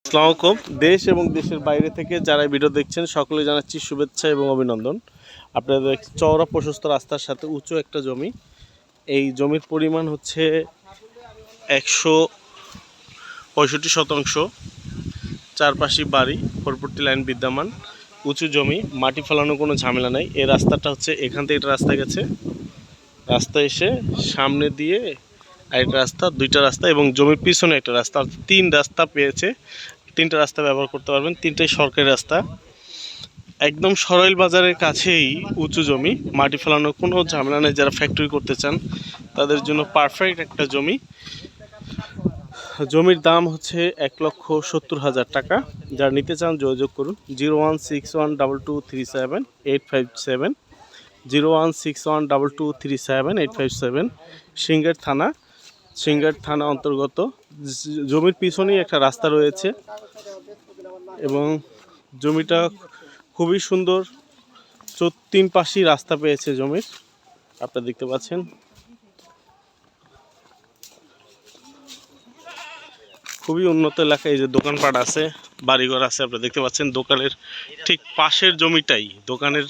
আসসালামু আলাইকুম। দেশ এবং দেশের বাইরে থেকে যারা ভিডিও দেখছেন সকলে জানাচ্ছি শুভেচ্ছা এবং অভিনন্দন। আপনাদের চওড়া প্রশস্ত রাস্তার সাথে উঁচু একটা জমি। এই জমির পরিমাণ হচ্ছে 165%। চারপাশে বাড়ি, পরবর্তী লাইন বিদ্যমান, উঁচু জমি, মাটি ফেলানো কোনো ঝামেলা নাই। এই রাস্তাটা হচ্ছে এখান থেকে একটা রাস্তা গেছে, রাস্তা এসে সামনে দিয়ে আরেকটা রাস্তা, দুইটা রাস্তা এবং জমির পিছনে একটা রাস্তা, তিন রাস্তা পেয়েছে। তিনটা রাস্তা ব্যবহার করতে পারবেন, তিনটাই সরকারি রাস্তা। একদম সরাইল বাজারের কাছেই উঁচু জমি, মাটি ফেলানোর কোনো ঝামেলা নেই। যারা ফ্যাক্টরি করতে চান তাদের জন্য পারফেক্ট একটা জমি। জমির দাম হচ্ছে 1,70,000 টাকা। যারা নিতে চান যোগাযোগ করুন 016122378557, 016122378557। সিংগার থানা অন্তর্গত। জমির পিছনেই একটা রাস্তা রয়েছে এবং জমিটা খুবই সুন্দর। তিন পাশেই রাস্তা পেয়েছে জমির, আপনারা দেখতে পাচ্ছেন। খুবই উন্নত এলাকায় এই যে দোকানপাট আছে, বাড়িঘর আছে, আপনারা দেখতে পাচ্ছেন। দোকানের ঠিক পাশের জমিটাই, দোকানের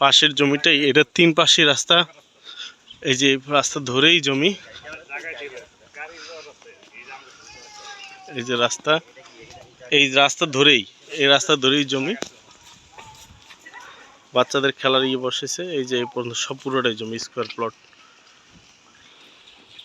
পাশের জমিটাই, এটা তিন পাশেই রাস্তা। এই যে রাস্তা ধরেই জমি, এই যে রাস্তা, এই রাস্তা ধরেই, এই রাস্তা ধরেই জমি। বাচ্চাদের খেলার বসেছে। এই যে এই পর্যন্ত সব পুরোটাই জমি, স্কোয়ার প্লট।